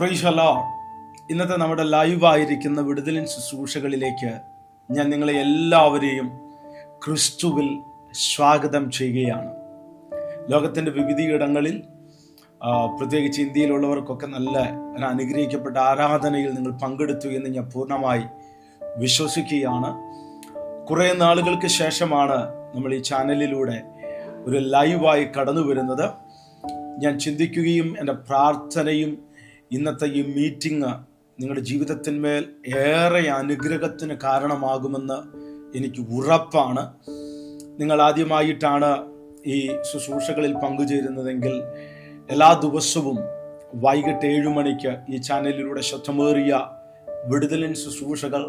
Praise the Lord. ഇന്നത്തെ നമ്മുടെ ലൈവായിരിക്കുന്ന വിടുതലിൻ ശുശ്രൂഷകളിലേക്ക് ഞാൻ നിങ്ങളെ എല്ലാവരെയും ക്രിസ്തുവിൽ സ്വാഗതം ചെയ്യുകയാണ്. ലോകത്തിൻ്റെ വിവിധയിടങ്ങളിൽ പ്രത്യേകിച്ച് ഇന്ത്യയിലുള്ളവർക്കൊക്കെ നല്ല ഒരു അനുഗ്രഹിക്കപ്പെട്ട ആരാധനയിൽ നിങ്ങൾ പങ്കെടുത്തു എന്ന് ഞാൻ പൂർണ്ണമായി വിശ്വസിക്കുകയാണ്. കുറേ നാളുകൾക്ക് ശേഷമാണ് നമ്മൾ ഈ ചാനലിലൂടെ ഒരു ലൈവായി കടന്നു വരുന്നത്. ഞാൻ ചിന്തിക്കുകയും എൻ്റെ പ്രാർത്ഥനയും ഇന്നത്തെ ഈ മീറ്റിംഗ് നിങ്ങളുടെ ജീവിതത്തിന്മേൽ ഏറെ അനുഗ്രഹത്തിന് കാരണമാകുമെന്ന് എനിക്ക് ഉറപ്പാണ്. നിങ്ങൾ ആദ്യമായിട്ടാണ് ഈ ശുശ്രൂഷകളിൽ പങ്കുചേരുന്നതെങ്കിൽ എല്ലാ ദിവസവും വൈകിട്ട് 7 മണിക്ക് ഈ ചാനലിലൂടെ ശബ്ദമേറിയ വിടുതലിൻ ശുശ്രൂഷകൾ,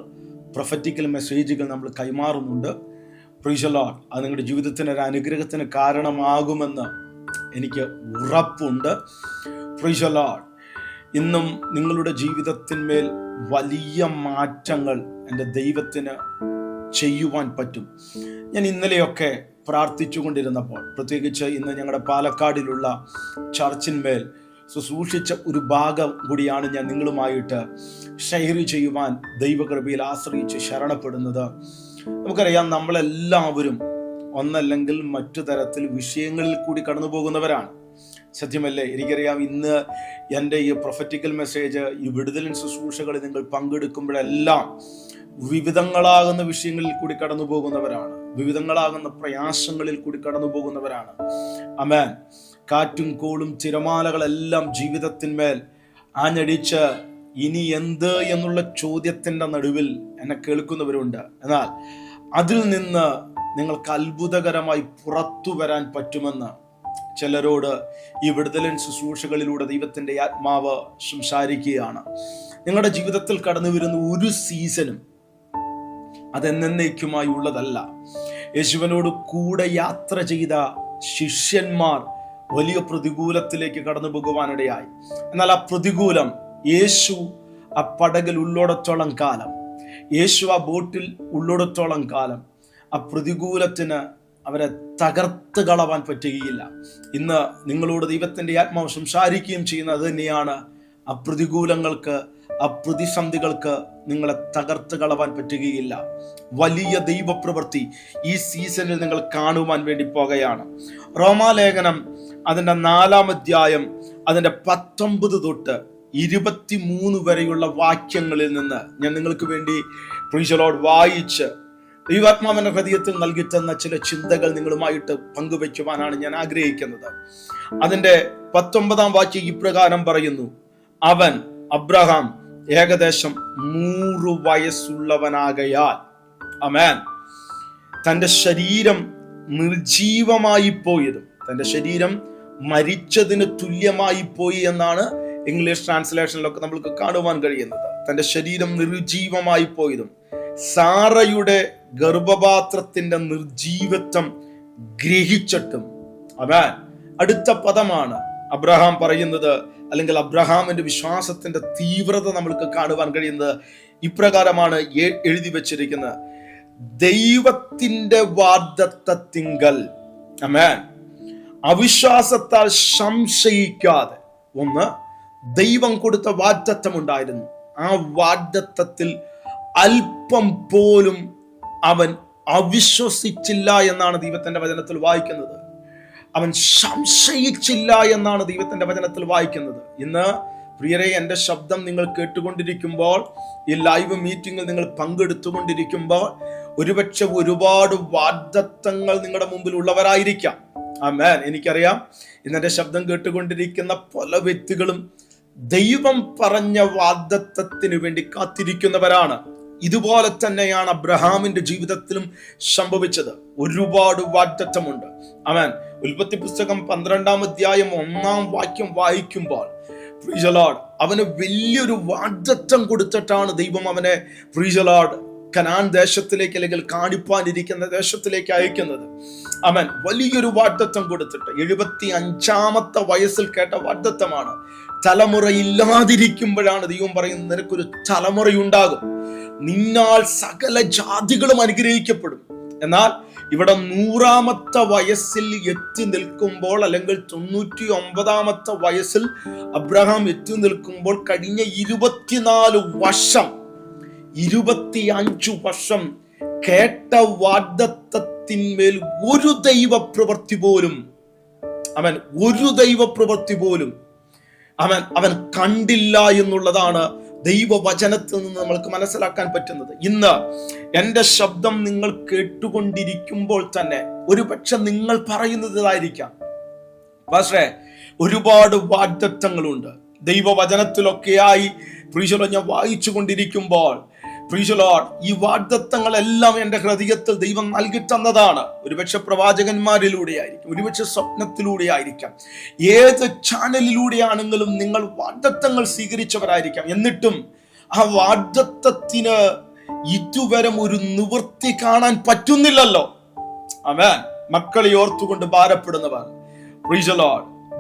പ്രൊഫറ്റിക്കൽ മെസ്സേജുകൾ നമ്മൾ കൈമാറുന്നുണ്ട്. Praise the Lord. അത് നിങ്ങളുടെ ജീവിതത്തിന് ഒരു അനുഗ്രഹത്തിന് കാരണമാകുമെന്ന് എനിക്ക് ഉറപ്പുണ്ട്. Praise the Lord. ഇന്നും നിങ്ങളുടെ ജീവിതത്തിന്മേൽ വലിയ മാറ്റങ്ങൾ എൻ്റെ ദൈവത്തിന് ചെയ്യുവാൻ പറ്റും. ഞാൻ ഇന്നലെയൊക്കെ പ്രാർത്ഥിച്ചുകൊണ്ടിരുന്നപ്പോൾ, പ്രത്യേകിച്ച് ഇന്ന് ഞങ്ങളുടെ പാലക്കാടിലുള്ള ചർച്ചിന്മേൽ ശുശ്രൂഷിച്ച ഒരു ഭാഗം കൂടിയാണ് ഞാൻ നിങ്ങളുമായിട്ട് ഷെയർ ചെയ്യുവാൻ ദൈവകൃപയിൽ ആശ്രയിച്ച് ശരണപ്പെടുന്നത്. നമുക്കറിയാം, നമ്മളെല്ലാവരും ഒന്നല്ലെങ്കിൽ മറ്റു തരത്തിൽ വിഷയങ്ങളിൽ കൂടി കടന്നു പോകുന്നവരാണ്. സത്യമല്ലേ? എനിക്കറിയാം, ഇന്ന് എൻ്റെ ഈ പ്രൊഫറ്റിക്കൽ മെസ്സേജ്, ഈ വിടുതലിൻ ശുശ്രൂഷകളിൽ നിങ്ങൾ പങ്കെടുക്കുമ്പോഴെല്ലാം വിവിധങ്ങളാകുന്ന വിഷയങ്ങളിൽ കൂടി കടന്നു പോകുന്നവരാണ്, വിവിധങ്ങളാകുന്ന പ്രയാസങ്ങളിൽ കൂടി കടന്നു പോകുന്നവരാണ്. ആമേൻ. കാറ്റും കോളും തിരമാലകളെല്ലാം ജീവിതത്തിന്മേൽ ആഞ്ഞടിച്ച് ഇനി എന്ത് എന്നുള്ള ചോദ്യത്തിൻ്റെ നടുവിൽ എന്നെ കേൾക്കുന്നവരുണ്ട്. എന്നാൽ അതിൽ നിന്ന് നിങ്ങൾക്ക് അത്ഭുതകരമായി പുറത്തു വരാൻ പറ്റുമെന്ന് ചിലരോട് ഈ വിടുതലിൻ ശുശ്രൂഷകളിലൂടെ ദൈവത്തിൻ്റെ ആത്മാവ് സംസാരിക്കുകയാണ്. നിങ്ങളുടെ ജീവിതത്തിൽ കടന്നു വരുന്ന ഒരു സീസണും അതെന്നേക്കുമായി ഉള്ളതല്ല. യേശുവിനോട് കൂടെ യാത്ര ചെയ്ത ശിഷ്യന്മാർ വലിയ പ്രതികൂലത്തിലേക്ക് കടന്നു പോകുവാനിടയായി. എന്നാൽ ആ പ്രതികൂലം യേശു ആ പടകിൽ ഉള്ളോടത്തോളം കാലം, യേശു ആ ബോട്ടിൽ ഉള്ളോടത്തോളം കാലം ആ പ്രതികൂലത്തിന് അവരെ തകർത്ത് കളവാൻ പറ്റുകയില്ല. ഇന്ന് നിങ്ങളോട് ദൈവത്തിൻ്റെ ആത്മാവ് സംസാരിക്കുകയും ചെയ്യുന്നത് തന്നെയാണ്. ആ പ്രതികൂലങ്ങൾക്ക്, ആ പ്രതിസന്ധികൾക്ക് നിങ്ങളെ തകർത്ത് കളവാൻ പറ്റുകയില്ല. വലിയ ദൈവപ്രവൃത്തി ഈ സീസണിൽ നിങ്ങൾ കാണുവാൻ വേണ്ടി പോകുകയാണ്. റോമാലേഖനം അതിൻ്റെ 4-ാം അധ്യായം അതിൻ്റെ 19 തൊട്ട് 23 വരെയുള്ള വാക്യങ്ങളിൽ നിന്ന് ഞാൻ നിങ്ങൾക്ക് വേണ്ടി പ്രൈസ് ദി ലോർഡ് വായിച്ച് ദൈവാത്മാവിന്റെ ഹൃദയത്തിൽ നൽകി തന്ന ചില ചിന്തകൾ നിങ്ങളുമായിട്ട് പങ്കുവയ്ക്കുവാനാണ് ഞാൻ ആഗ്രഹിക്കുന്നത്. അതിന്റെ 19-ാം വാക്യം ഇപ്രകാരം പറയുന്നു: അവൻ അബ്രഹാം ഏകദേശം 100 വയസ്സുള്ളവനാകയാൽ, ആമേൻ, തന്റെ ശരീരം നിർജീവമായി പോയതും, തന്റെ ശരീരം മരിച്ചതിന് തുല്യമായി പോയി എന്നാണ് ഇംഗ്ലീഷ് ട്രാൻസ്ലേഷനിലൊക്കെ നമ്മൾക്ക് കാണുവാൻ കഴിയുന്നത്. തന്റെ ശരീരം നിർജീവമായി പോയതും സാറയുടെ ഗർഭപാത്രത്തിന്റെ നിർജീവത്വം ഗ്രഹിച്ചിട്ടും. ആമേൻ. അടുത്ത പദമാണ് അബ്രഹാം പറയുന്നത്, അല്ലെങ്കിൽ അബ്രഹാമിന്റെ വിശ്വാസത്തിന്റെ തീവ്രത നമ്മൾക്ക് കാണുവാൻ കഴിയുന്നത് ഇപ്രകാരമാണ് എഴുതി വച്ചിരിക്കുന്നത്: ദൈവത്തിന്റെ വാഗ്ദത്തത്തിങ്കൽ, ആമേൻ, അവിശ്വാസത്താൽ സംശയിക്കാതെ. ഒന്ന്, ദൈവം കൊടുത്ത വാഗ്ദത്തം ഉണ്ടായിരുന്നു. ആ വാഗ്ദത്തത്തിൽ അല്പം പോലും അവൻ അവിശ്വസിച്ചില്ല എന്നാണ് ദൈവത്തിന്റെ വചനത്തിൽ വായിക്കുന്നത്. അവൻ സംശയിച്ചില്ല എന്നാണ് ദൈവത്തിന്റെ വചനത്തിൽ വായിക്കുന്നത്. ഇന്ന് പ്രിയരെ, എൻ്റെ ശബ്ദം നിങ്ങൾ കേട്ടുകൊണ്ടിരിക്കുമ്പോൾ, ഈ ലൈവ് മീറ്റിംഗിൽ നിങ്ങൾ പങ്കെടുത്തുകൊണ്ടിരിക്കുമ്പോൾ, ഒരുപക്ഷെ ഒരുപാട് വാഗ്ദത്തങ്ങൾ നിങ്ങളുടെ മുമ്പിൽ ഉള്ളവരായിരിക്കാം. ആമേൻ. എനിക്കറിയാം, ഇന്നെൻ്റെ ശബ്ദം കേട്ടുകൊണ്ടിരിക്കുന്ന പല വ്യക്തികളും ദൈവം പറഞ്ഞ വാഗ്ദത്തത്തിന് വേണ്ടി കാത്തിരിക്കുന്നവരാണ്. ഇതുപോലെ തന്നെയാണ് അബ്രഹാമിന്റെ ജീവിതത്തിലും സംഭവിച്ചത്. ഒരുപാട് വാഗ്ദത്തമുണ്ട്. ആമേൻ. ഉൽപ്പത്തി പുസ്തകം 12-ാം അധ്യായം 1-ാം വാക്യം വായിക്കുമ്പോൾ, പ്രൈസ് ദി ലോർഡ്, അവന് വലിയൊരു വാഗ്ദത്തം കൊടുത്തിട്ടാണ് ദൈവം അവനെ, പ്രൈസ് ദി ലോർഡ്, കനാൻ ദേശത്തിലേക്ക്, അല്ലെങ്കിൽ കാണിപ്പാനിരിക്കുന്ന ദേശത്തിലേക്ക് അയക്കുന്നത്. ആമേൻ. വലിയൊരു വാഗ്ദത്തം കൊടുത്തിട്ട് 75-ാമത്തെ വയസ്സിൽ കേട്ട വാഗ്ദത്തമാണ്. തലമുറയില്ലാതിരിക്കുമ്പോഴാണ് ദൈവം പറയുന്നത്, നിനക്കൊരു തലമുറയുണ്ടാകും, നിന്നാൽ സകല ജാതികളും അനുഗ്രഹിക്കപ്പെടും. എന്നാൽ ഇവിടെ 100ാമത്തെ വയസ്സിൽ എത്തി നിൽക്കുമ്പോൾ, അല്ലെങ്കിൽ 99ാമത്തെ വയസ്സിൽ അബ്രഹാം എത്തി നിൽക്കുമ്പോൾ, കഴിഞ്ഞ 24 വർഷം 25 വർഷം കേട്ട വാഗ്ദത്തത്തിന്മേൽ ഒരു ദൈവ പ്രവൃത്തി പോലും അവൻ കണ്ടില്ല എന്നുള്ളതാണ് ദൈവവചനത്തിൽ നിന്ന് നമ്മൾക്ക് മനസ്സിലാക്കാൻ പറ്റുന്നത്. ഇന്ന് എൻ്റെ ശബ്ദം നിങ്ങൾ കേട്ടുകൊണ്ടിരിക്കുമ്പോൾ തന്നെ ഒരുപക്ഷെ നിങ്ങൾ പറയുന്നതായിരിക്കാം, പക്ഷേ ഒരുപാട് വാഗ്ദത്തങ്ങളുണ്ട് ദൈവവചനത്തിലൊക്കെയായി. ഞാൻ വായിച്ചു കൊണ്ടിരിക്കുമ്പോൾ ഈ വാഗ്ദത്തങ്ങളെല്ലാം എൻ്റെ ഹൃദയത്തിൽ ദൈവം നൽകി തന്നതാണ്. ഒരുപക്ഷെ പ്രവാചകന്മാരിലൂടെ ആയിരിക്കും, ഒരുപക്ഷെ സ്വപ്നത്തിലൂടെ ആയിരിക്കാം, ഏത് ചാനലിലൂടെയാണെങ്കിലും നിങ്ങൾ വാഗ്ദത്തങ്ങൾ സ്വീകരിച്ചവരായിരിക്കാം. എന്നിട്ടും ആ വാഗ്ദത്തത്തിന് ഇതുവരെ ഒരു നിവൃത്തി കാണാൻ പറ്റുന്നില്ലല്ലോ. ആമേൻ. മക്കളെ ഓർത്തുകൊണ്ട് ഭാരപ്പെടുന്നവർ,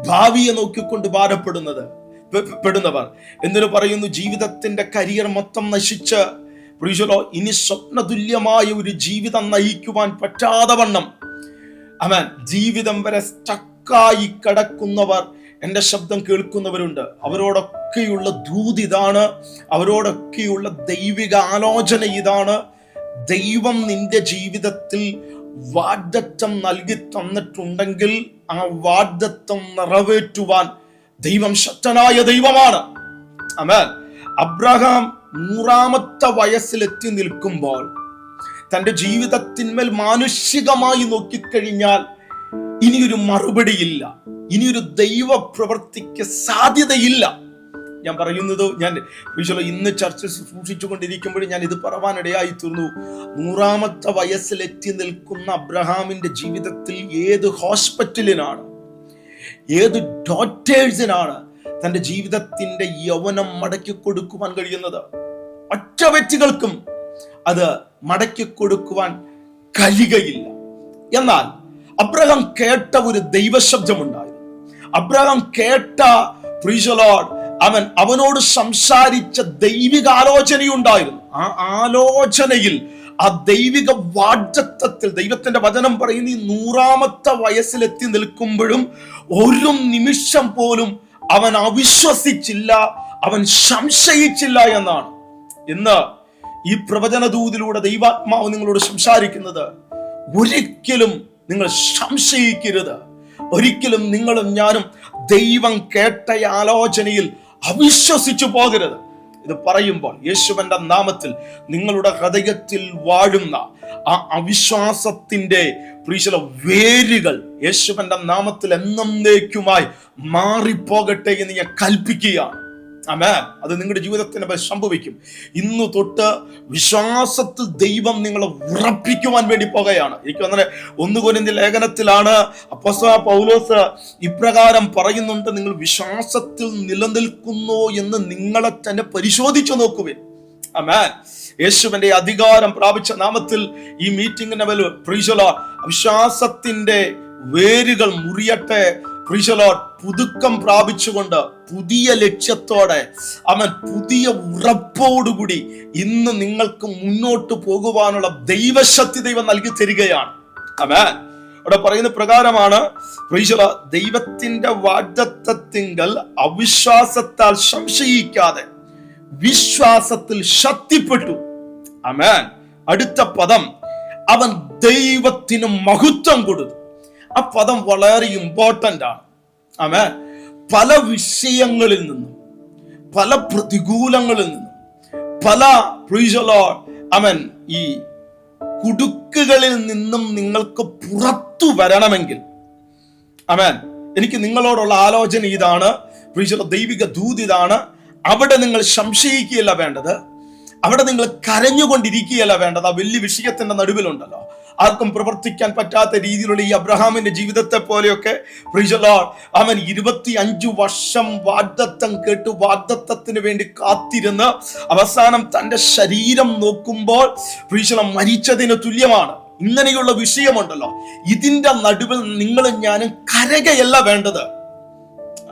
ഭാവിയെ നോക്കിക്കൊണ്ട് ഭാരപ്പെടുന്നവർ എന്നിട്ട് പറയുന്നു, ജീവിതത്തിന്റെ കരിയർ മൊത്തം നശിച്ച് ഇനി സ്വപ്നതുല്യമായ ഒരു ജീവിതം നയിക്കുവാൻ പറ്റാതെ വണ്ണം ജീവിതം വരെ സ്റ്റക്കായി കിടക്കുന്നവർ എൻ്റെ ശബ്ദം കേൾക്കുന്നവരുണ്ട്. അവരോടൊക്കെയുള്ള ദൂത് ഇതാണ്, അവരോടൊക്കെയുള്ള ദൈവിക ആലോചന ഇതാണ്. ദൈവം നിന്റെ ജീവിതത്തിൽ വാഗ്ദത്തം നൽകി തന്നിട്ടുണ്ടെങ്കിൽ ആ വാഗ്ദത്തം നിറവേറ്റുവാൻ ദൈവം ശക്തനായ ദൈവമാണ്. ആമേൻ. അബ്രഹാം 100ാമത്തെ വയസ്സിലെത്തി നിൽക്കുമ്പോൾ തന്റെ ജീവിതത്തിന്മേൽ മാനുഷികമായി നോക്കിക്കഴിഞ്ഞാൽ ഇനിയൊരു മറുപടിയില്ല, ഇനിയൊരു ദൈവ പ്രവൃത്തിക്ക് സാധ്യതയില്ല. ഞാൻ പറയുന്നത്, ഞാൻ ഇന്ന് ചർച്ച സൂക്ഷിച്ചുകൊണ്ടിരിക്കുമ്പോൾ ഞാൻ ഇത് പറവാനിടയായി തീർന്നു. 100ാമത്തെ വയസ്സിലെത്തി നിൽക്കുന്ന അബ്രഹാമിന്റെ ജീവിതത്തിൽ ഏത് ഹോസ്പിറ്റലിനാണ്, ഏത് ഡോക്ടേഴ്സിനാണ് തന്റെ ജീവിതത്തിന്റെ യൗവനം മടക്കി കൊടുക്കുവാൻ കഴിയുന്നത്? ഒറ്റ വ്യക്തികൾക്കും അത് മടക്കി കൊടുക്കുവാൻ കഴിയുകയില്ല. എന്നാൽ അബ്രഹാം കേട്ട ഒരു ദൈവശബ്ദമുണ്ടായിരുന്നു. അബ്രഹാം കേട്ട അവനോട് സംസാരിച്ച ദൈവിക ആലോചനയുണ്ടായിരുന്നു. ആ ആലോചനയിൽ, ആ ദൈവിക വാഗ്ദത്തത്തിൽ ദൈവത്തിന്റെ വചനം പറയുന്ന 100ാമത്തെ വയസ്സിലെത്തി നിൽക്കുമ്പോഴും ഒരു നിമിഷം പോലും അവൻ അവിശ്വസിച്ചില്ല, അവൻ സംശയിച്ചില്ല എന്നാണ്. ഇന്ന് ഈ പ്രവചന ദൂതിലൂടെ ദൈവാത്മാവ് നിങ്ങളോട് സംസാരിക്കുന്നത്, ഒരിക്കലും നിങ്ങൾ സംശയിക്കരുത്. ഒരിക്കലും നിങ്ങളും ഞാനും ദൈവം കേട്ട ആലോചനയിൽ അവിശ്വസിച്ചു പോകരുത്. ഇത് പറയുമ്പോൾ യേശുവിന്റെ നാമത്തിൽ നിങ്ങളുടെ ഹൃദയത്തിൽ വാഴുന്ന ആ അവിശ്വാസത്തിന്റെ വേരുകൾ യേശുവിന്റെ നാമത്തിൽ എന്നേക്കുമായി മാറിപ്പോകട്ടെ എന്ന് ഞാൻ കൽപ്പിക്കുകയാണ്. ആമേൻ. അത് നിങ്ങളുടെ ജീവിതത്തിന് സംഭവിക്കും. ഇന്നു തൊട്ട് വിശ്വാസത്തിൽ ദൈവം നിങ്ങളെ ഉറപ്പിക്കുവാൻ വേണ്ടി പോകുകയാണ്. എനിക്ക് അങ്ങനെ 1 കൊരിന്ത്യർ ലേഖനത്തിലാണ് അപ്പോസ്തലനായ പൗലോസ് ഇപ്രകാരം പറയുന്നുണ്ട്, നിങ്ങൾ വിശ്വാസത്തിൽ നിലനിൽക്കുന്നു എന്ന് നിങ്ങളെ തന്നെ പരിശോധിച്ചു നോക്കുവിൻ. ആമേൻ. യേശുവിന്റെ അധികാരം പ്രാപിച്ച നാമത്തിൽ ഈ മീറ്റിംഗിന്റെ മേൽ വിശ്വാസത്തിന്റെ വേരുകൾ മുറിയട്ടെ. പുതുക്കം പ്രാപിച്ചുകൊണ്ട് പുതിയ ലക്ഷ്യത്തോടെ പുതിയ ഉറപ്പോടുകൂടി ഇന്ന് നിങ്ങൾക്ക് മുന്നോട്ട് പോകുവാനുള്ള ദൈവശക്തി ദൈവം നൽകി തരികയാണ്. ആമേൻ. അവിടെ പറയുന്ന പ്രകാരമാണ്, ദൈവത്തിന്റെ വാഗ്ദത്തത്തിങ്കൽ അവിശ്വാസത്താൽ സംശയിക്കാതെ വിശ്വാസത്തിൽ ശക്തിപ്പെട്ടു. ആമേൻ. അടുത്ത പദം, അവൻ ദൈവത്തിന് മഹത്വം കൊടുത്തു. ആ പദം വളരെ ഇമ്പോർട്ടന്റ് ആണ്. ആമേൻ. പല വിഷയങ്ങളിൽ നിന്നും, പല പ്രതികൂലങ്ങളിൽ നിന്നും, പല ഈ കുടുക്കുകളിൽ നിന്നും നിങ്ങൾക്ക് പുറത്തു വരണമെങ്കിൽ, ആമേൻ, എനിക്ക് നിങ്ങളോടുള്ള ആലോചന ഇതാണ്, ദൈവിക ദൂത് ഇതാണ്. അവിടെ നിങ്ങൾ സംശയിക്കുകയല്ല വേണ്ടത്, അവിടെ നിങ്ങൾ കരഞ്ഞുകൊണ്ടിരിക്കുകയല്ല വേണ്ടത്. ആ വലിയ വിഷയത്തിന്റെ നടുവിലുണ്ടല്ലോ, ആർക്കും പ്രവർത്തിക്കാൻ പറ്റാത്ത രീതിയിലുള്ള ഈ അബ്രഹാമിന്റെ ജീവിതത്തെ പോലെയൊക്കെ അവൻ 25 വർഷം വാഗ്ദത്തം കേട്ട് വാഗ്ദത്തത്തിന് വേണ്ടി കാത്തിരുന്ന് അവസാനം തന്റെ ശരീരം നോക്കുമ്പോൾ മരിച്ചതിന് തുല്യമാണ്. ഇങ്ങനെയുള്ള വിഷയമുണ്ടല്ലോ, ഇതിന്റെ നടുവിൽ നിങ്ങളും ഞാനും കരകയല്ല വേണ്ടത്.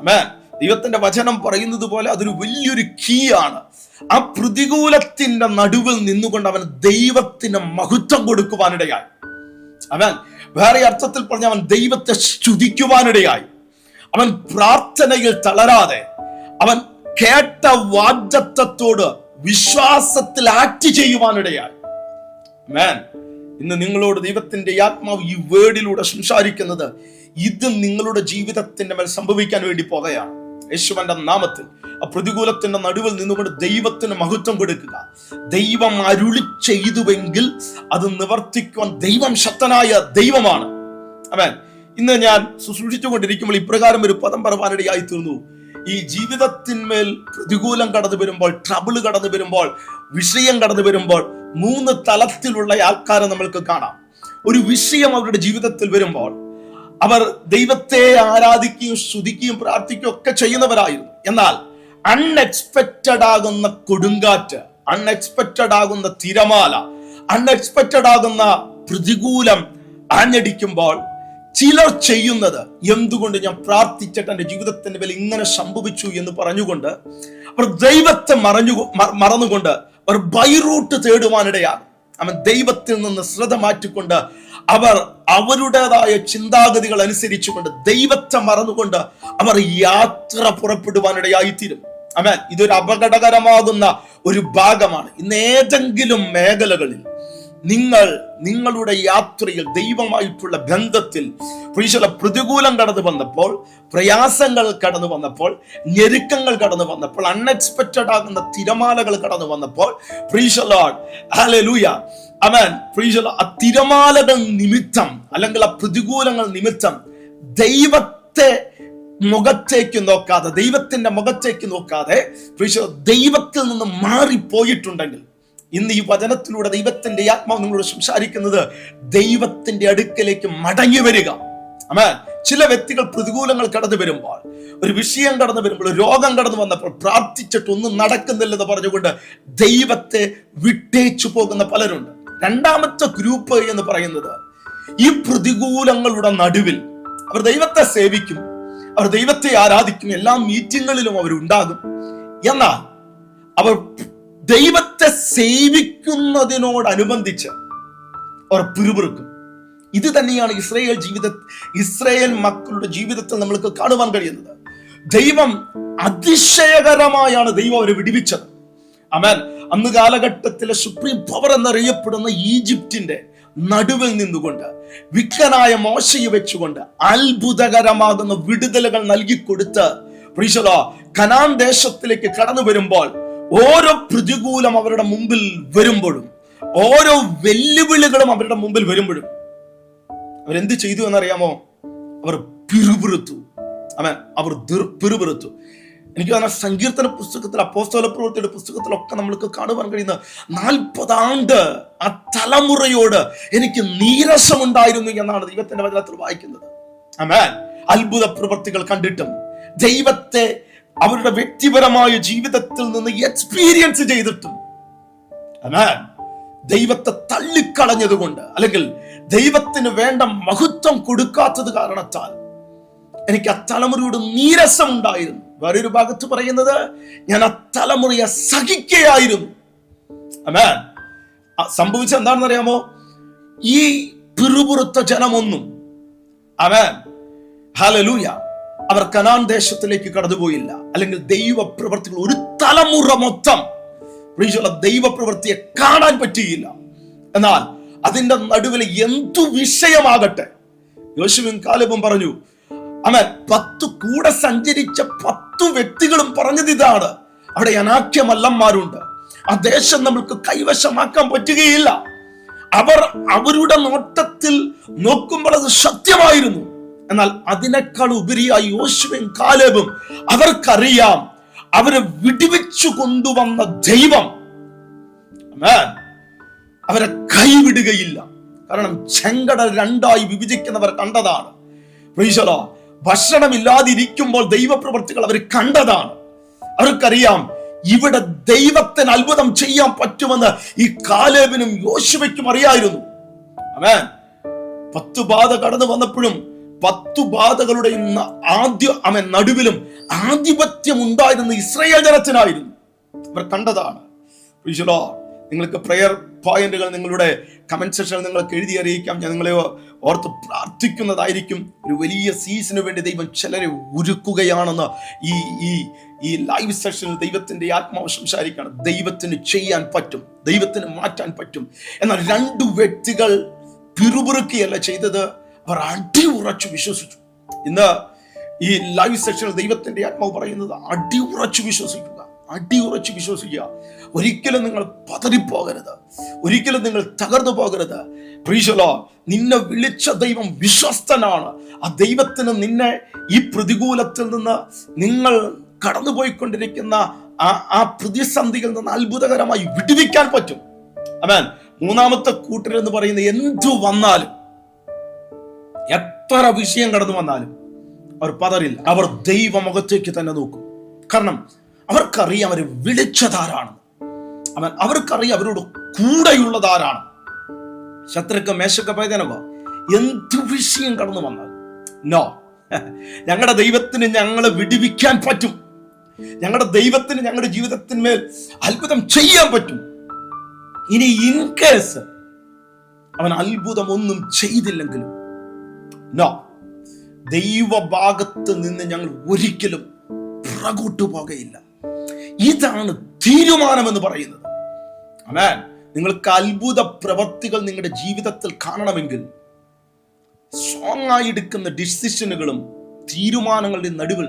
ആമേൻ. ദൈവത്തിന്റെ വചനം പറയുന്നത് പോലെ അതൊരു വലിയൊരു കീ ആണ്. ആ പ്രതികൂലത്തിന്റെ നടുവിൽ നിന്നുകൊണ്ട് അവൻ ദൈവത്തിന് മഹത്വം കൊടുക്കുവാനിടയായി. അവൻ വേറെ അർത്ഥത്തിൽ പറഞ്ഞ അവൻ ദൈവത്തെ സ്തുതിക്കുവാനിടയായി. അവൻ പ്രാർത്ഥനയിൽ തളരാതെ അവൻ കേട്ട വാഗ്ദത്തത്തോട് വിശ്വാസത്തിൽ ആക്ട് ചെയ്യുവാനിടയായി. ആമേൻ. ഇന്ന് നിങ്ങളോട് ദൈവത്തിന്റെ ആത്മാവ് ഈ വേർഡിലൂടെ സംസാരിക്കുന്നത് ഇത് നിങ്ങളുടെ ജീവിതത്തിന്റെ മേൽ സംഭവിക്കാൻ വേണ്ടി പോകുകയാണ്. യേശുവിന്റെ നാമത്തിൽ ആ പ്രതികൂലത്തിന്റെ നടുവിൽ നിന്നുകൊണ്ട് ദൈവത്തിന് മഹത്വം കൊടുക്കുക. ദൈവം അരുളി ചെയ്തുവെങ്കിൽ അത് നിവർത്തിക്കുവാൻ ദൈവം ശക്തനായ ദൈവമാണ്. ആമേൻ. ഇന്ന് ഞാൻ ശുശ്രൂഷിച്ചുകൊണ്ടിരിക്കുമ്പോൾ ഇപ്രകാരം ഒരു പദം പറവാനിടയായി തീർന്നു. ഈ ജീവിതത്തിന്മേൽ പ്രതികൂലം കടന്നു വരുമ്പോൾ, ട്രബിള് കടന്നു വരുമ്പോൾ, വിഷയം കടന്നു വരുമ്പോൾ 3 തലത്തിലുള്ള ആൾക്കാരെ നമ്മൾക്ക് കാണാം. ഒരു വിഷയം അവരുടെ ജീവിതത്തിൽ വരുമ്പോൾ അവർ ദൈവത്തെ ആരാധിക്കുകയും സ്തുതിക്കുകയും പ്രാർത്ഥിക്കുകയും ഒക്കെ ചെയ്യുന്നവരായിരുന്നു. എന്നാൽ അൺഎക്സ്പെക്റ്റഡ് ആകുന്ന കൊടുങ്കാറ്റ്, അൺഎക്സ്പെക്റ്റഡ് ആകുന്ന തിരമാല, അൺഎക്സ്പെക്റ്റഡ് ആകുന്ന പ്രതികൂലം ആഞ്ഞടിക്കുമ്പോൾ ചിലർ ചെയ്യുന്നത് എന്തുകൊണ്ട് ഞാൻ പ്രാർത്ഥിച്ചിട്ട് എന്റെ ജീവിതത്തിന്റെ മേൽ ഇങ്ങനെ സംഭവിച്ചു എന്ന് പറഞ്ഞുകൊണ്ട് അവർ ദൈവത്തെ മറന്നുകൊണ്ട് അവർ ബൈറൂട്ട് തേടുവാനിടയാകും. അവൻ ദൈവത്തിൽ നിന്ന് ശ്രദ്ധ മാറ്റിക്കൊണ്ട് അവർ അവരുടേതായ ചിന്താഗതികൾ അനുസരിച്ചുകൊണ്ട് ദൈവത്തെ മറന്നുകൊണ്ട് അവർ യാത്ര പുറപ്പെടുവാനിടയായിത്തീരും. ആമേൻ. ഇതൊരു അപകടകരമാകുന്ന ഒരു ഭാഗമാണ്. ഇന്ന് ഏതെങ്കിലും മേഖലകളിൽ നിങ്ങൾ നിങ്ങളുടെ യാത്രയിൽ ദൈവമായിട്ടുള്ള ബന്ധത്തിൽ പ്രതികൂലം കടന്നു വന്നപ്പോൾ, പ്രയാസങ്ങൾ കടന്നു വന്നപ്പോൾ, ഞെരുക്കങ്ങൾ കടന്നു വന്നപ്പോൾ, അൺഎക്സ്പെക്റ്റഡ് ആകുന്ന തിരമാലകൾ കടന്നു വന്നപ്പോൾ, ഹല്ലേലൂയ, ആമേൻ, ആ തിരമാലകൾ നിമിത്തം അല്ലെങ്കിൽ ആ പ്രതികൂലങ്ങൾ നിമിത്തം ദൈവത്തെ മുഖത്തേക്ക് നോക്കാതെ, ദൈവത്തിന്റെ മുഖത്തേക്ക് നോക്കാതെ ദൈവത്തിൽ നിന്ന് മാറിപ്പോയിട്ടുണ്ടെങ്കിൽ, ഇന്ന് ഈ വചനത്തിലൂടെ ദൈവത്തിന്റെ ആത്മാവ് നിങ്ങളോട് സംസാരിക്കുന്നത് ദൈവത്തിന്റെ അടുക്കലേക്ക് മടങ്ങി വരിക. ആമേൻ. ചില വ്യക്തികൾ പ്രതികൂലങ്ങൾ കടന്നു വരുമ്പോൾ, ഒരു വിഷയം കടന്നു വരുമ്പോൾ, ഒരു രോഗം കടന്നു വന്നപ്പോൾ പ്രാർത്ഥിച്ചിട്ട് ഒന്നും നടക്കുന്നില്ലെന്ന് പറഞ്ഞുകൊണ്ട് ദൈവത്തെ വിട്ടേച്ചു പോകുന്ന പലരുണ്ട്. രണ്ടാമത്തെ ഗ്രൂപ്പ് എന്ന് പറയുന്നത് ഈ പ്രതികൂലങ്ങളുടെ നടുവിൽ അവർ ദൈവത്തെ സേവിക്കും, അവർ ദൈവത്തെ ആരാധിക്കും, എല്ലാ മീറ്റിങ്ങുകളിലും അവരുണ്ടാകും. എന്നാൽ അവർ ദൈവത്തെ സേവിക്കുന്നതിനോടനുബന്ധിച്ച് അവർ പിറുപിറുക്കും. ഇത് തന്നെയാണ് ഇസ്രായേൽ മക്കളുടെ ജീവിതത്തിൽ നമ്മൾക്ക് കാണുവാൻ കഴിയുന്നത്. ദൈവം അതിശയകരമായാണ് ദൈവം അവരെ വിടുവിച്ചത്. ആമേൻ. അന്ന് കാലഘട്ടത്തിലെ സുപ്രീം പവർ എന്നറിയപ്പെടുന്ന ഈജിപ്തിന്റെ നടുവിൽ നിന്നുകൊണ്ട് വിക്കനായ മോശയെ വെച്ചുകൊണ്ട് അത്ഭുതകരമാകുന്ന വിടുതലുകൾ നൽകിക്കൊടുത്ത് കനാൻ ദേശത്തിലേക്ക് കടന്നു വരുമ്പോൾ, ഓരോ പ്രതികൂലം അവരുടെ മുമ്പിൽ വരുമ്പോഴും, ഓരോ വെല്ലുവിളികളും അവരുടെ മുമ്പിൽ വരുമ്പോഴും അവരെന്ത് ചെയ്തു എന്നറിയാമോ? അവർ പിറുപിറുത്തു. അവർ പിറുപിറുത്തു. എനിക്ക് തോന്നുന്ന സങ്കീർത്തന പുസ്തകത്തിൽ, അപ്പോസ്തല പ്രവൃത്തിയുടെ പുസ്തകത്തിലൊക്കെ നമ്മൾക്ക് കാണുവാൻ കഴിയുന്ന 40 ആണ്ട് ആ തലമുറയോട് എനിക്ക് നീരസമുണ്ടായിരുന്നു എന്നാണ് ദൈവത്തിന്റെ വചനത്തിൽ വായിക്കുന്നത്. ആമേൻ. അത്ഭുത പ്രവൃത്തികൾ കണ്ടിട്ടും ദൈവത്തെ അവരുടെ വ്യക്തിപരമായ ജീവിതത്തിൽ നിന്ന് എക്സ്പീരിയൻസ് ചെയ്തിട്ടും ആമേൻ, ദൈവത്തെ തള്ളിക്കളഞ്ഞതുകൊണ്ട് അല്ലെങ്കിൽ ദൈവത്തിന് വേണ്ട മഹത്വം കൊടുക്കാത്തത് കാരണത്താൽ എനിക്ക് ആ തലമുറയോട് നീരസം ഉണ്ടായിരുന്നു. വേറൊരു ഭാഗത്ത് പറയുന്നത് ഞാൻ ആ തലമുറയെ സഹിക്കുകയായിരുന്നു. ആമേൻ. സംഭവിച്ച എന്താണെന്ന് അറിയാമോ? ഈ പിറുപുറത്ത ജനമൊന്നും, ആമേൻ, ഹല്ലേലൂയ, അവർ കനാൻ ദേശത്തിലേക്ക് കടന്നുപോയില്ല. അല്ലെങ്കിൽ ദൈവ പ്രവൃത്തികൾ ഒരു തലമുറ മൊത്തം ദൈവപ്രവൃത്തിയെ കാണാൻ പറ്റിയില്ല. എന്നാൽ അതിന്റെ നടുവിൽ എന്തു വിഷയമാകട്ടെ, യോശുവയും കാലേബും പറഞ്ഞു, ആമേൻ, 10 കൂടെ സഞ്ചരിച്ച 10 വ്യക്തികളും പറഞ്ഞത് ഇതാണ്: അവിടെ അനാക്യമല്ലന്മാരുണ്ട്, ആ ദേശം നമ്മൾക്ക് കൈവശമാക്കാൻ പറ്റുകയില്ല. അവർ അവരുടെ നോട്ടത്തിൽ നോക്കുമ്പോൾ അത് സത്യമായിരുന്നു. എന്നാൽ അതിനേക്കാൾ ഉപരിയായി യോശുവയും കാലേബും അവർക്കറിയാം അവരെ വിടുവിച്ചു കൊണ്ടുവന്ന ദൈവം അവരെ കൈവിടുകയില്ല. കാരണം ചെങ്കടൽ 2ആയി വിഭജിക്കുന്നവർ കണ്ടതാണ്. ഭക്ഷണമില്ലാതിരിക്കുമ്പോൾ ദൈവപ്രവൃത്തികൾ അവർ കണ്ടതാണ്. അവർക്കറിയാം ഇവിടെ ദൈവത്തിന് അത്ഭുതം ചെയ്യാൻ പറ്റുമെന്ന് ഈ കാലേബിനും യോശുവയ്ക്കും അറിയായിരുന്നു. ആമേൻ. 10 ബാധ കടന്നു വന്നപ്പോഴും 10 ബാധകളുടെ നടുവിലും ആധിപത്യം ഉണ്ടായിരുന്ന ഇസ്രായേൽ ജനത്തിനായിരുന്നു. അവർ കണ്ടതാണ്. നിങ്ങൾക്ക് പ്രയർ പോയിന്റുകൾ നിങ്ങളുടെ കമന്റ് സെക്ഷനിൽ നിങ്ങൾക്ക് എഴുതി അറിയിക്കാം. ഞാൻ നിങ്ങളെ ഓർത്ത് പ്രാർത്ഥിക്കുന്നതായിരിക്കും. ഒരു വലിയ സീസണിന് വേണ്ടി ദൈവം ചിലരെ ഒരുക്കുകയാണെന്ന് ഈ ലൈവ് സെഷനിൽ ദൈവത്തിന്റെ ആത്മാവ് സംസാരിക്കുകയാണ്. ദൈവത്തിന് ചെയ്യാൻ പറ്റും, ദൈവത്തിന് മാറ്റാൻ പറ്റും. എന്നാൽ 2 വ്യക്തികൾ പിറുപിറുക്കിയല്ല ചെയ്തത്, അവർ അടിയുറച്ചു വിശ്വസിച്ചു. ഇന്ന് ഈ ലൈവ് സെഷനിൽ ദൈവത്തിന്റെ ആത്മാവ് പറയുന്നത് അടിയുറച്ചു വിശ്വസിക്കുക, അടിയുറച്ചു വിശ്വസിക്കുക. ഒരിക്കലും നിങ്ങൾ പതറിപ്പോകരുത്, ഒരിക്കലും നിങ്ങൾ തകർന്നു പോകരുത്. Praise the Lord. നിന്നെ വിളിച്ച ദൈവം വിശ്വസ്തനാണ്. ആ ദൈവത്തിന് നിന്നെ ഈ പ്രതികൂലത്തിൽ നിന്ന്, നിങ്ങൾ കടന്നുപോയിക്കൊണ്ടിരിക്കുന്ന ആ പ്രതിസന്ധിയിൽ നിന്ന് അത്ഭുതകരമായി വിടുവിക്കാൻ പറ്റും. ആമേൻ. 3ാമത്തെ കൂട്ടർ എന്ന് പറയുന്നത് എന്തു വന്നാലും, എത്ര വിഷയം കടന്നു വന്നാലും അവർ പതറില്ല. അവർ ദൈവമുഖത്തേക്ക് തന്നെ നോക്കും. കാരണം അവർക്കറിയാം അവരെ വിളിച്ചതാരാണ്. അവർക്കറിയാം അവരോട് കൂടെയുള്ളതാരാണ്. ശത്രുക്ക മേശക്ക പൈതനവ എന്ത് വിഷയം കടന്നു വന്നാൽ നോ, ഞങ്ങളുടെ ദൈവത്തിന് ഞങ്ങളെ വിടുവിക്കാൻ പറ്റും. ഞങ്ങളുടെ ദൈവത്തിന് ഞങ്ങളുടെ ജീവിതത്തിന്മേൽ അത്ഭുതം ചെയ്യാൻ പറ്റും. ഇനി ഇൻ കേസ് അവൻ അത്ഭുതം ഒന്നും ചെയ്തില്ലെങ്കിലും നോ, ദൈവഭാഗത്ത് നിന്ന് ഞങ്ങൾ ഒരിക്കലും പുറകോട്ടു പോകയില്ല. ഇതാണ് തീരുമാനം എന്ന് പറയുന്നത്. ആമേൻ. നിങ്ങൾക്ക് അത്ഭുത പ്രവൃത്തികൾ നിങ്ങളുടെ ജീവിതത്തിൽ കാണണമെങ്കിൽ സ്ട്രോങ് ആയി എടുക്കുന്ന ഡിസിഷനുകളും തീരുമാനങ്ങളുടെ നടുവിൽ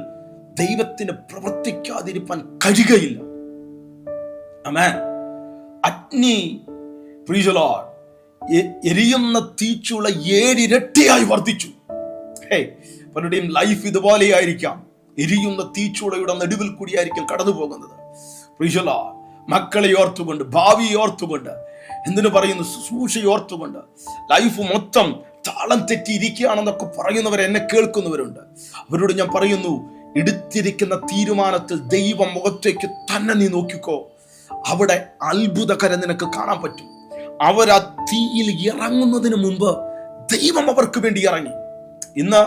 ദൈവത്തിന് പ്രവർത്തിക്കാതിരിക്കാൻ കഴിയുകയില്ല. ആമേൻ. അഗ്നി പ്രൈസ് ദി ലോർഡ് എരിയുന്ന തീച്ചുള 7 ഇരട്ടിയായി വർദ്ധിച്ചു. പലരുടെയും ലൈഫ് ഇതുപോലെയായിരിക്കാം. എരിയുന്ന തീച്ചുളയുടെ നടുവിൽ കൂടിയായിരിക്കും കടന്നു പോകുന്നത്. Praise the Lord. മക്കളെ ഓർത്തുകൊണ്ട്, ഭാവിയെ ഓർത്തുകൊണ്ട്, എന്തിനു പറയുന്നു, ശുശ്രൂഷയെ ഓർത്തുകൊണ്ട് ലൈഫ് മൊത്തം താളം തെറ്റിയിരിക്കുകയാണെന്നൊക്കെ പറയുന്നവർ, എന്നെ കേൾക്കുന്നവരുണ്ട്. അവരോട് ഞാൻ പറയുന്നു, എടുത്തിരിക്കുന്ന തീരുമാനത്തിൽ ദൈവം മുഖത്തേക്ക് തന്നെ നീ നോക്കിക്കോ. അവിടെ അത്ഭുതകരം നിനക്ക് കാണാൻ പറ്റും. അവരാ തീയിൽ ഇറങ്ങുന്നതിന് മുമ്പ് ദൈവം അവർക്ക് വേണ്ടി ഇറങ്ങി. ഇന്ന്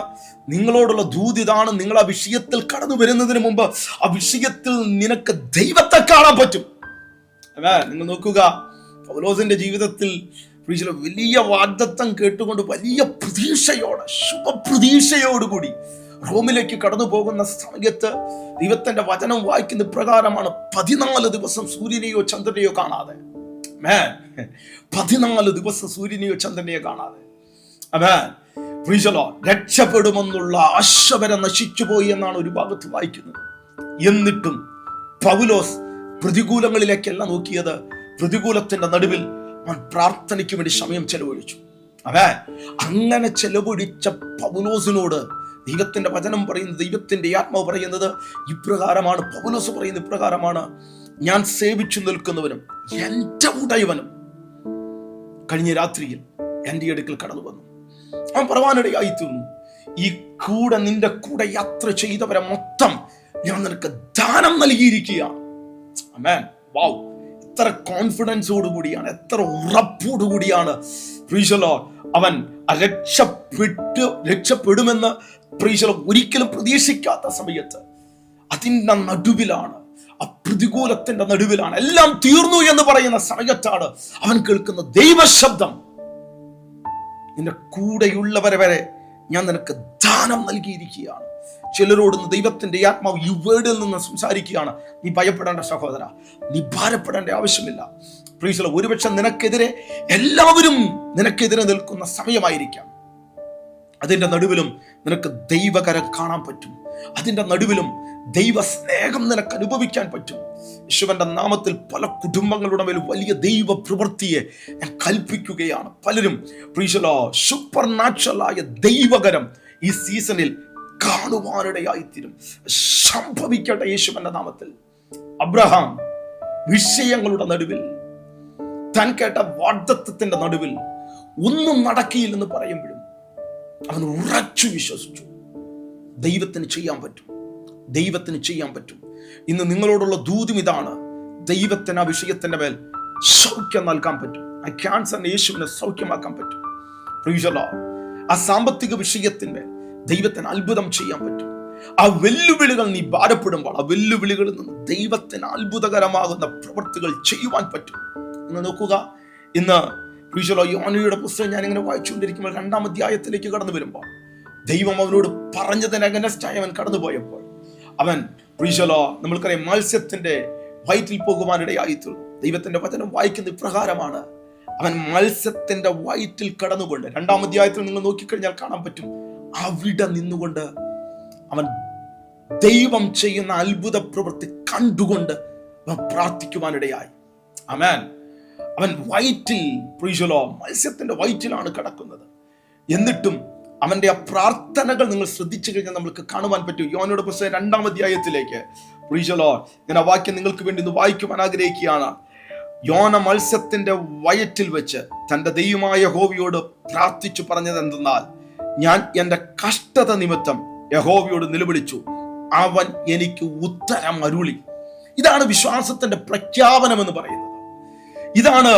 നിങ്ങളോടുള്ള ദൂത് ഇതാണ്. നിങ്ങൾ ആ വിഷയത്തിൽ കടന്നു വരുന്നതിന് മുമ്പ് ആ വിഷയത്തിൽ നിനക്ക് ദൈവത്തെ കാണാൻ പറ്റും. നിങ്ങൾ നോക്കുക, പൗലോസിന്റെ ജീവിതത്തിൽ വലിയ വാഗ്ദത്തം കേട്ടുകൊണ്ട് വലിയ പ്രതീക്ഷയോടെ, ശുഭപ്രതീക്ഷയോടുകൂടി റോമിലേക്ക് കടന്നു പോകുന്ന സമയത്ത് ദൈവത്തിന്റെ വചനം വായിക്കുന്ന പ്രകാരമാണ് 14 ദിവസം സൂര്യനെയോ ചന്ദ്രനെയോ കാണാതെ. 14 ദിവസം സൂര്യനെയോ ചന്ദ്രനെയോ കാണാതെ. രക്ഷപ്പെടുമെന്നുള്ള ആശ വരെ നശിച്ചുപോയി എന്നാണ് ഒരു ഭാഗത്ത് വായിക്കുന്നത്. എന്നിട്ടും പൗലോസ് പ്രതികൂലങ്ങളിലേക്കല്ല നോക്കിയത്. പ്രതികൂലത്തിന്റെ നടുവിൽ അവൻ പ്രാർത്ഥനയ്ക്ക് വേണ്ടി സമയം ചെലവഴിച്ചു. അങ്ങനെ ചെലവഴിച്ച പൗലോസിനോട് ദൈവത്തിന്റെ വചനം പറയുന്നത്, ദൈവത്തിന്റെ ആത്മാവ് പറയുന്നത് ഇപ്രകാരമാണ്. പൗലോസ് പറയുന്നത് ഇപ്രകാരമാണ്: ഞാൻ സേവിച്ചു നിൽക്കുന്നവനും എന്റെ ഉടയവനും കഴിഞ്ഞ രാത്രിയിൽ എന്റെ അടുക്കൽ കടന്നു വന്നു. അവൻ പറവാനിടയായി തീർന്നു, ഈ കൂടെ നിന്റെ കൂടെ യാത്ര ചെയ്തവരെ മൊത്തം ഞാൻ നിനക്ക് ദാനം നൽകിയിരിക്കുകയാണ്. ആമേൻ. വൗ! എത്ര കോൺഫിഡൻസോടുകൂടിയാണ്, എത്ര ഉറപ്പോടുകൂടിയാണ് അവൻ രക്ഷപ്പെടുമെന്ന് ഒരിക്കലും പ്രതീക്ഷിക്കാത്ത സമയത്ത് അതിന്റെ നടുവിലാണ്, ആ പ്രതികൂലത്തിന്റെ നടുവിലാണ്, എല്ലാം തീർന്നു എന്ന് പറയുന്ന സമയത്താണ് അവൻ കേൾക്കുന്ന ദൈവശബ്ദം: നിന്റെ കൂടെയുള്ളവരെ വരെ ഞാൻ നിനക്ക് ദാനം നൽകിയിരിക്കുകയാണ്. ചിലരോട് ദൈവത്തിന്റെ ആത്മാവ് ഈ വേർഡിൽ നിന്ന് സംസാരിക്കുകയാണ്: നീ ഭയപ്പെടേണ്ട സഹോദര, നീ ഭാരപ്പെടേണ്ട ആവശ്യമില്ല. ഒരുപക്ഷെ നിനക്കെതിരെ എല്ലാവരും നിനക്കെതിരെ നിൽക്കുന്ന സമയമായിരിക്കാം. അതിന്റെ നടുവിലും നിനക്ക് ദൈവകരം കാണാൻ പറ്റും. അതിന്റെ നടുവിലും ദൈവ സ്നേഹം നിനക്ക് അനുഭവിക്കാൻ പറ്റും. യേശുവിന്റെ നാമത്തിൽ പല കുടുംബങ്ങളുടെ മേൽ വലിയ ദൈവ പ്രവൃത്തിയെ ഞാൻ കൽപ്പിക്കുകയാണ്. പലരും സൂപ്പർ നാച്ചുറലായ ദൈവകരം ഈ സീസണിൽ കാണുവാനിടയായിത്തീരും. സംഭവിക്കട്ടെ യേശുവിന്റെ നാമത്തിൽ. അബ്രഹാം വിഷയങ്ങളുടെ നടുവിൽ, താൻ കേട്ട വാഗ്ദത്തത്തിന്റെ നടുവിൽ ഒന്നും നടക്കിയില്ലെന്ന് പറയുമ്പോഴും അവൻ ഉറച്ചു വിശ്വസിച്ചു. ദൈവത്തിന് ചെയ്യാൻ പറ്റും, ദൈവത്തിന് ചെയ്യാൻ പറ്റും. ഇന്ന് നിങ്ങളോടുള്ള ദൂതും ഇതാണ്: ദൈവത്തിന് ആ വിഷയത്തിന്റെ മേൽ സൗഖ്യം നൽകാൻ പറ്റും. ആ ക്യാൻസറിന് യേശുവിനെ സൗഖ്യമാക്കാൻ പറ്റും. ആ സാമ്പത്തിക വിഷയത്തിന്മേൽ ദൈവത്തിന് അത്ഭുതം ചെയ്യാൻ പറ്റും. ആ വെല്ലുവിളികൾ നീ ഭാരപ്പെടുമ്പോൾ ആ വെല്ലുവിളികളിൽ നിന്ന് ദൈവത്തിന് അത്ഭുതകരമാകുന്ന പ്രവൃത്തികൾ ചെയ്യുവാൻ പറ്റും. നിങ്ങൾ നോക്കുക, ഇന്ന് യോനയുടെ പുസ്തകം ഞാനിങ്ങനെ വായിച്ചുകൊണ്ടിരിക്കുമ്പോൾ 2-ാം അധ്യായത്തിലേക്ക് കടന്നു വരുമ്പോൾ ദൈവം അവനോട് പറഞ്ഞതിന് അഗനസ്റ്റായി അവൻ കടന്നുപോയപ്പോൾ അവൻ നമ്മൾക്കറിയാം മത്സ്യത്തിന്റെ വയറ്റിൽ പോകുവാനിടയായി തീർന്നു. ദൈവത്തിന്റെ വചനം വായിക്കുന്ന ഇപ്രകാരമാണ്, അവൻ മത്സ്യത്തിന്റെ വയറ്റിൽ കടന്നുകൊണ്ട് 2-ാം അധ്യായത്തിൽ നിങ്ങൾ നോക്കിക്കഴിഞ്ഞാൽ കാണാൻ പറ്റും, അവിടെ നിന്നുകൊണ്ട് അവൻ ദൈവം ചെയ്യുന്ന അത്ഭുത പ്രവൃത്തി കണ്ടുകൊണ്ട് അവൻ പ്രാർത്ഥിക്കുവാനിടയായി. ആമേൻ. അവൻ വയറ്റിൽ മത്സ്യത്തിന്റെ വയറ്റിലാണ് കിടക്കുന്നത്. എന്നിട്ടും അവന്റെ ആ പ്രാർത്ഥനകൾ നിങ്ങൾ ശ്രദ്ധിച്ചു കഴിഞ്ഞാൽ നമുക്ക് കാണുവാൻ പറ്റും. യോനയുടെ പുസ്തകം 2-ാം അധ്യായത്തിലേക്ക് ഞാൻ ആ വാക്യം നിങ്ങൾക്ക് വേണ്ടി ഒന്ന് വായിക്കുവാൻ ആഗ്രഹിക്കുകയാണ്. യോന മത്സ്യത്തിന്റെ വയറ്റിൽ വെച്ച് തന്റെ ദൈവമായ യഹോവയോട് പ്രാർത്ഥിച്ചു പറഞ്ഞത് എന്തെന്നാൽ, ഞാൻ എന്റെ കഷ്ടത നിമിത്തം യഹോവയോട് നിലവിളിച്ചു, അവൻ എനിക്ക് ഉത്തരം അരുളി. ഇതാണ് വിശ്വാസത്തിന്റെ പ്രഖ്യാപനം എന്ന് പറയുന്നത്. ഇതാണ്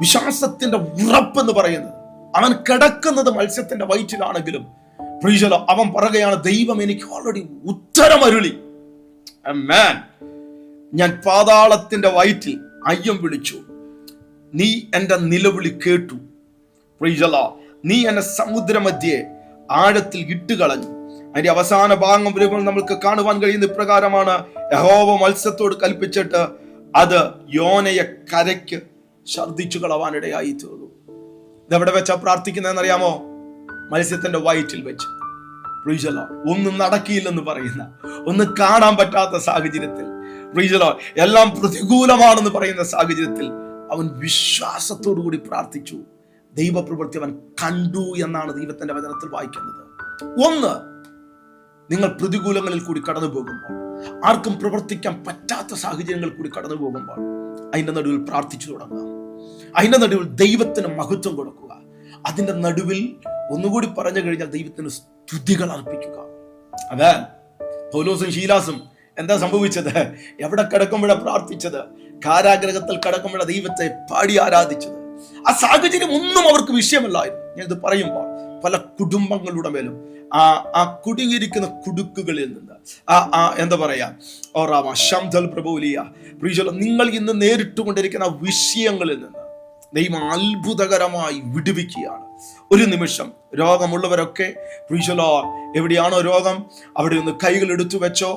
വിശ്വാസത്തിന്റെ ഉറപ്പെന്ന് പറയുന്നത്. അവൻ കിടക്കുന്നത് മത്സ്യത്തിന്റെ വയറ്റിലാണെങ്കിലും അവൻ പറയുകയാണ്, ദൈവം എനിക്ക് ഓൾറെഡി ഉത്തരം അരുളി. ആമേൻ. ഞാൻ പാതാളത്തിന്റെ വയറ്റിൽ അയ്യം വിളിച്ചു, നീ എന്റെ നിലവിളി കേട്ടു. നീ എന്നെ സമുദ്രമധ്യേ ആഴത്തിൽ ഇട്ടുകളഞ്ഞു. അതിന്റെ അവസാന ഭാഗം വരുമ്പോൾ നമുക്ക് കാണുവാൻ കഴിയുന്ന ഇപ്രകാരമാണ്, യഹോവ മത്സ്യത്തോട് കൽപ്പിച്ചിട്ട് അത് യോനയെ കരയ്ക്ക് ഛർദിച്ചു കളവാനിടയായി തീർന്നു. ഇതെവിടെ വെച്ചാ പ്രാർത്ഥിക്കുന്നതെന്ന് അറിയാമോ? മത്സ്യത്തിന്റെ വയറ്റിൽ വെച്ച്. ഒന്നും നടക്കിയില്ലെന്ന് പറയുന്ന, ഒന്നും കാണാൻ പറ്റാത്ത സാഹചര്യത്തിൽ, എല്ലാം പ്രതികൂലമാണെന്ന് പറയുന്ന സാഹചര്യത്തിൽ അവൻ വിശ്വാസത്തോടു കൂടി പ്രാർത്ഥിച്ചു. ദൈവപ്രവൃത്തി അവൻ കണ്ടു എന്നാണ് ദൈവത്തിന്റെ വചനത്തിൽ വായിക്കുന്നത്. ഒന്ന്, നിങ്ങൾ പ്രതികൂലങ്ങളിൽ കൂടി കടന്നു പോകുമ്പോൾ, ആർക്കും പ്രവർത്തിക്കാൻ പറ്റാത്ത സാഹചര്യങ്ങളിൽ കൂടി കടന്നു പോകുമ്പോൾ അതിന്റെ നടുവിൽ പ്രാർത്ഥിച്ചു തുടങ്ങുക. അതിന്റെ നടുവിൽ ദൈവത്തിന് മഹത്വം കൊടുക്കുക. അതിന്റെ നടുവിൽ ഒന്നുകൂടി പറഞ്ഞു കഴിഞ്ഞാൽ ദൈവത്തിന് സ്തുതികൾ അർപ്പിക്കുക. അതെ, പൗലോസും ശീലാസും എന്താ സംഭവിച്ചത്? എവിടെ കിടക്കുമ്പോഴാ പ്രാർത്ഥിച്ചത്? കാരാഗ്രഹത്തിൽ കിടക്കുമ്പോഴാ ദൈവത്തെ പാടി ആരാധിച്ചത്. ആ സാഹചര്യം ഒന്നും അവർക്ക് വിഷയമല്ലായിരുന്നു. ഞാൻ ഇത് പറയുമ്പോൾ പല കുടുംബങ്ങളുടെ മേലും ആ കുടുങ്ങിയിരിക്കുന്ന കുടുക്കുകളിൽ നിന്ന് എന്താ പറയാ നിങ്ങൾ ഇന്ന് നേരിട്ട് കൊണ്ടിരിക്കുന്ന വിഷയങ്ങളിൽ നിന്ന് ദൈവം അത്ഭുതകരമായി വിടുവിക്കുകയാണ്. ഒരു നിമിഷം രോഗമുള്ളവരൊക്കെ എവിടെയാണോ രോഗം അവിടെ ഒന്ന് കൈകൾ എടുത്തു വെച്ചോ.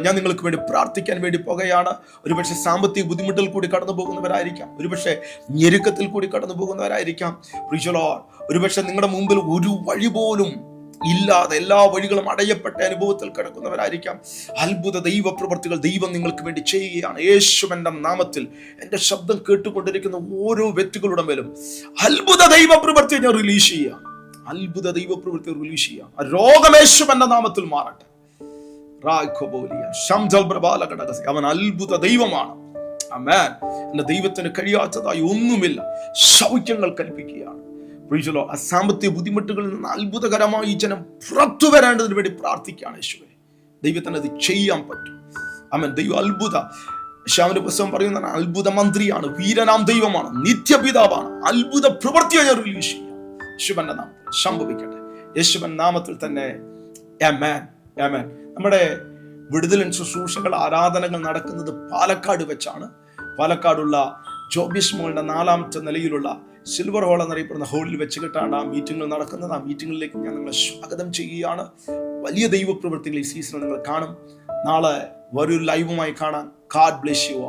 ഞാൻ നിങ്ങൾക്ക് വേണ്ടി പ്രാർത്ഥിക്കാൻ വേണ്ടി പോകുകയാണ്. ഒരുപക്ഷെ സാമ്പത്തിക ബുദ്ധിമുട്ടിൽ കൂടി കടന്നു പോകുന്നവരായിരിക്കാം, ഒരുപക്ഷെ ഞെരുക്കത്തിൽ കൂടി കടന്നു പോകുന്നവരായിരിക്കാം. ഒരുപക്ഷെ നിങ്ങളുടെ മുമ്പിൽ ഒരു വഴി പോലും ഇല്ലാതെ എല്ലാ വഴികളും അടയപ്പെട്ട അനുഭവത്തിൽ കിടക്കുന്നവരായിരിക്കാം. അത്ഭുത ദൈവ പ്രവൃത്തികൾ ദൈവം നിങ്ങൾക്ക് വേണ്ടി ചെയ്യുകയാണ്. യേശുവിന്റെ നാമത്തിൽ എന്റെ ശബ്ദം കേട്ടുകൊണ്ടിരിക്കുന്ന ഓരോ വ്യക്തികളുടെ മേലും അത്ഭുത ദൈവ പ്രവൃത്തി ഞാൻ റിലീസ് ചെയ്യാം. അത്ഭുത ദൈവ പ്രവൃത്തി റിലീസ് ചെയ്യാം. രോഗം യേശുവിന്റെ നാമത്തിൽ മാറട്ടെ. അവൻ അത്ഭുത ദൈവമാണ്. ആമേൻ. എന്റെ ദൈവത്തിന് കഴിയാത്തതായി ഒന്നുമില്ല. സൗഖ്യങ്ങൾ കൽപ്പിക്കുകയാണ്. സാമ്പത്തിക ബുദ്ധിമുട്ടുകളിൽ നിന്ന് അത്ഭുതകരമായി ഈ ജനം പുറത്തു വരേണ്ടതിന് വേണ്ടി പ്രാർത്ഥിക്കുകയാണ്. യേശുവേ, ദൈവത്തിന് അത് ചെയ്യാൻ പറ്റും. ആമേൻ. ദൈവം അത്ഭുത യേശുവിന്റെ പുസ്തകം പറയുന്ന അത്ഭുത മന്ത്രിയാണ്, വീരനാം ദൈവമാണ്, നിത്യപിതാവാണ്. അത്ഭുത പ്രവൃത്തിയെ ഞാൻ റിലീസ് ചെയ്യാം. യേശുവിന്റെ നാമത്തിൽ സംഭവിക്കട്ടെ. യേശുവിന്റെ നാമത്തിൽ തന്നെ ആമേൻ. ആമേൻ. നമ്മുടെ വിടുതലിൻ ശുശ്രൂഷകൾ, ആരാധനകൾ നടക്കുന്നത് പാലക്കാട് വെച്ചാണ്. പാലക്കാടുള്ള ജോബിസ് മോളിന്റെ 4ാമത്തെ നിലയിലുള്ള സിൽവർ ഹോൾ എന്നറിയപ്പെടുന്ന ഹോളിൽ വെച്ച് കിട്ടാണ് ആ മീറ്റിംഗുകൾ നടക്കുന്നത്. ആ മീറ്റിംഗിലേക്ക് ഞാൻ നിങ്ങളെ സ്വാഗതം ചെയ്യുകയാണ്. വലിയ ദൈവപ്രവൃത്തികൾ ഈ സീസണിൽ നിങ്ങൾ കാണും. നാളെ ഒരു ലൈവുമായി കാണാൻ. God bless you all.